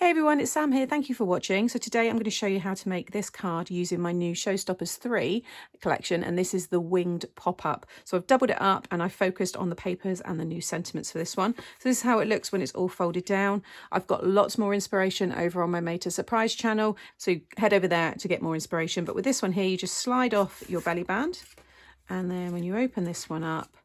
Hey everyone, it's Sam here. Thank you for watching. So today I'm going to show you how to make this card using my new Showstoppers 3 collection, and this is the winged pop-up. So I've doubled it up and I focused on the papers and the new sentiments for this one. So this is how it looks when it's all folded down. I've got lots more inspiration over on my Made to Surprise channel, so head over there to get more inspiration. But with this one here, you just slide off your belly band, and then when you open this one up,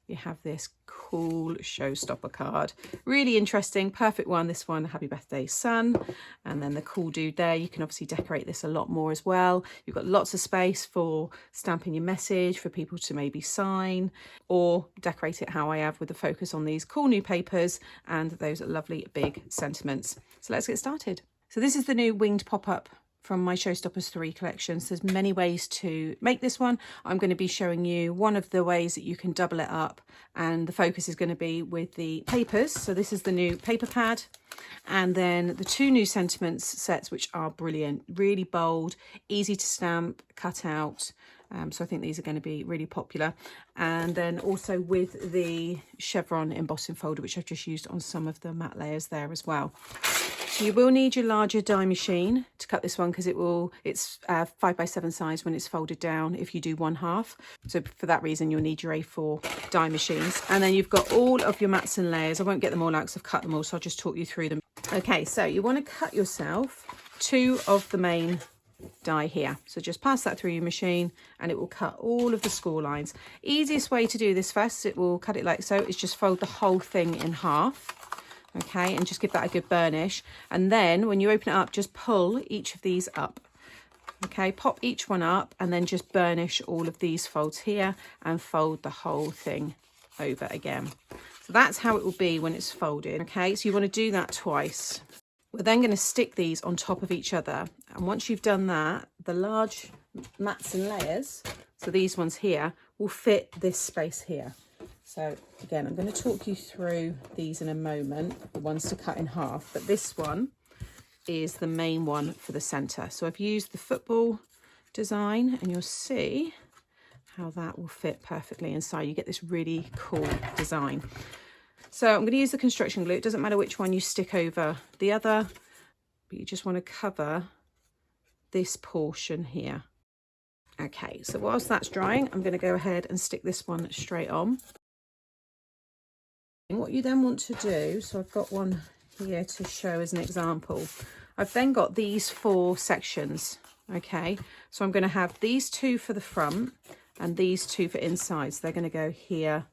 you have this cool showstopper card. Really interesting, perfect one. This one, happy birthday son, and then the cool dude there. You can obviously decorate this a lot more as well. You've got lots of space for stamping your message, for people to maybe sign, or decorate it how I have with the focus on these cool new papers and those lovely big sentiments. So let's get started. So this is the new winged pop-up from my Showstoppers 3 collection. So there's many ways to make this one. I'm going to be showing you one of the ways that you can double it up, and the focus is going to be with the papers. So this is the new paper pad, and then the two new sentiments sets, which are brilliant, really bold, easy to stamp, cut out. So I think these are going to be really popular. And then also with the chevron embossing folder, which I've just used on some of the matte layers there as well. So you will need your larger die machine to cut this one, because it's 5x7 size when it's folded down if you do 1/2. So for that reason, you'll need your A4 die machines. And then you've got all of your mats and layers. I won't get them all out because I've cut them all, so I'll just talk you through them. Okay, so you want to cut yourself 2 of the main die here. So just pass that through your machine and it will cut all of the score lines. Easiest way to do this first, it will cut it like so, is just fold the whole thing in half. Okay, and just give that a good burnish, and then when you open it up, just pull each of these up. Okay, pop each one up and then just burnish all of these folds here and fold the whole thing over again. So that's how it will be when it's folded. Okay, so you want to do that twice. We're then going to stick these on top of each other, and once you've done that, the large mats and layers, so these ones here, will fit this space here. So again, I'm going to talk you through these in a moment, the ones to cut in half, but this one is the main one for the centre. So I've used the football design, and you'll see how that will fit perfectly inside. You get this really cool design. So I'm going to use the construction glue. It doesn't matter which one you stick over the other, but you just want to cover this portion here. Okay, so whilst that's drying, I'm going to go ahead and stick this one straight on. And what you then want to do, so I've got one here to show as an example. I've then got these 4 sections. Okay, so I'm going to have these 2 for the front and these 2 for inside. So they're going to go here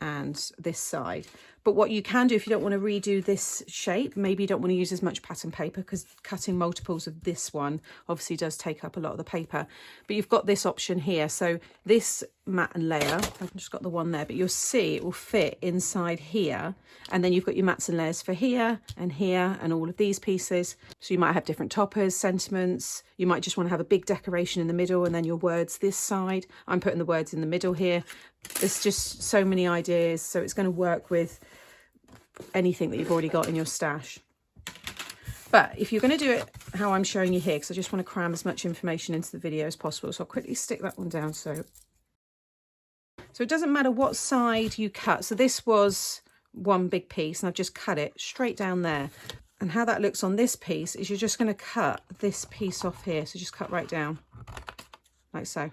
and this side. But what you can do, if you don't want to redo this shape, maybe you don't want to use as much pattern paper, because cutting multiples of this one obviously does take up a lot of the paper, but you've got this option here. So this mat and layer, I've just got the one there, but you'll see it will fit inside here, and then you've got your mats and layers for here and all of these pieces. So you might have different toppers, sentiments. You might just want to have a big decoration in the middle and then your words this side. I'm putting the words in the middle here. There's just so many ideas, so it's going to work with anything that you've already got in your stash. But if you're going to do it how I'm showing you here, because I just want to cram as much information into the video as possible, so I'll quickly stick that one down. So it doesn't matter what side you cut. So this was one big piece, and I've just cut it straight down there. And how that looks on this piece is you're just going to cut this piece off here. So just cut right down like so.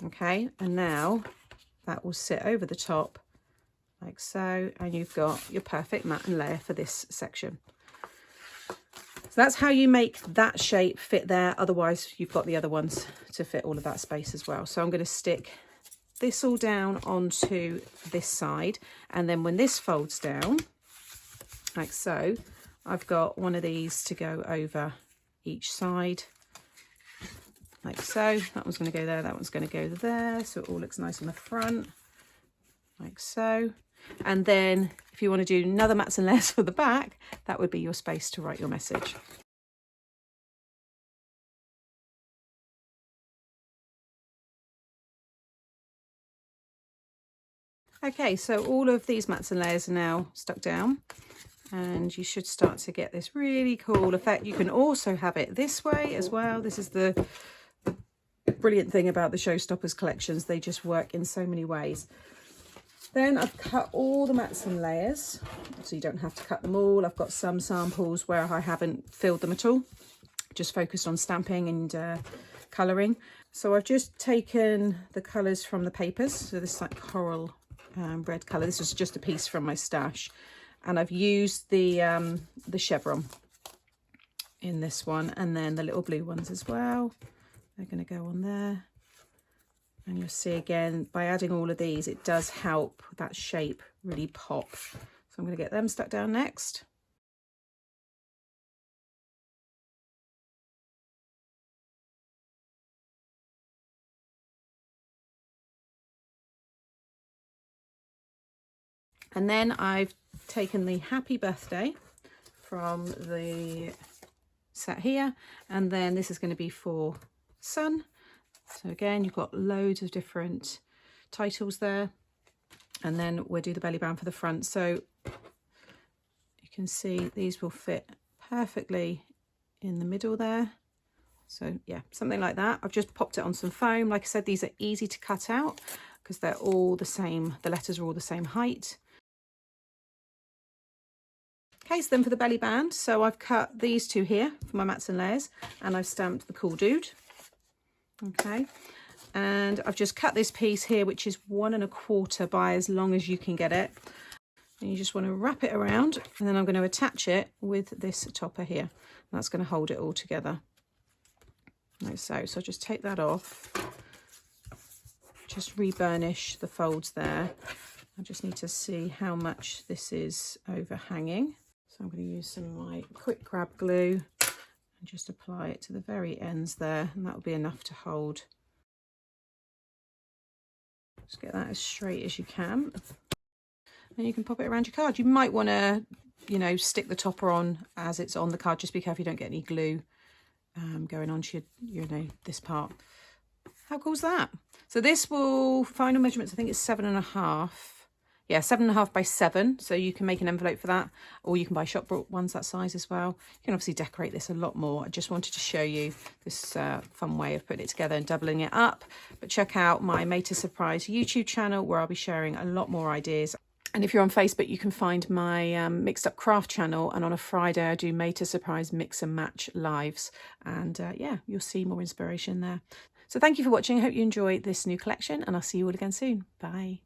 Okay, and now that will sit over the top like so, and you've got your perfect mat and layer for this section. So that's how you make that shape fit there. Otherwise, you've got the other ones to fit all of that space as well. So I'm going to stick this all down onto this side, and then when this folds down like so, I've got one of these to go over each side like so. That one's going to go there, that one's going to go there, so it all looks nice on the front like so. And then if you want to do another mats and layers for the back, that would be your space to write your message. Okay, so all of these mats and layers are now stuck down, and you should start to get this really cool effect. You can also have it this way as well. This is the brilliant thing about the Showstoppers collections. They just work in so many ways. Then I've cut all the mats and layers, so you don't have to cut them all. I've got some samples where I haven't filled them at all, just focused on stamping and colouring. So I've just taken the colours from the papers. So this like coral red colour. This was just a piece from my stash, and I've used the chevron in this one, and then the little blue ones as well. They're going to go on there. And you'll see again, by adding all of these, it does help that shape really pop. So I'm going to get them stuck down next. And then I've taken the happy birthday from the set here, and then this is going to be for Sun. So again, you've got loads of different titles there, and then we'll do the belly band for the front. So you can see these will fit perfectly in the middle there. So yeah, something like that. I've just popped it on some foam. Like I said, these are easy to cut out because they're all the same. The letters are all the same height. Okay, so then for the belly band, so I've cut these two here for my mats and layers, and I've stamped the cool dude. Okay, and I've just cut this piece here, which is 1 1/4 by as long as you can get it. And you just want to wrap it around, and then I'm going to attach it with this topper here. And that's going to hold it all together. Like so. So just take that off. Just re-burnish the folds there. I just need to see how much this is overhanging. So I'm going to use some of my quick grab glue and just apply it to the very ends there, and that will be enough to hold. Just get that as straight as you can. And you can pop it around your card. You might want to, you know, stick the topper on as it's on the card. Just be careful you don't get any glue going onto your, you know, this part. How cool is that? So this will, final measurements, I think it's 7.5. Yeah, 7.5 by 7. So you can make an envelope for that, or you can buy shop bought ones that size as well. You can obviously decorate this a lot more. I just wanted to show you this fun way of putting it together and doubling it up. But check out my Made to Surprise YouTube channel, where I'll be sharing a lot more ideas. And if you're on Facebook, you can find my Mixed Up Craft channel. And on a Friday, I do Made to Surprise Mix and Match lives. And yeah, you'll see more inspiration there. So thank you for watching. I hope you enjoy this new collection, and I'll see you all again soon. Bye.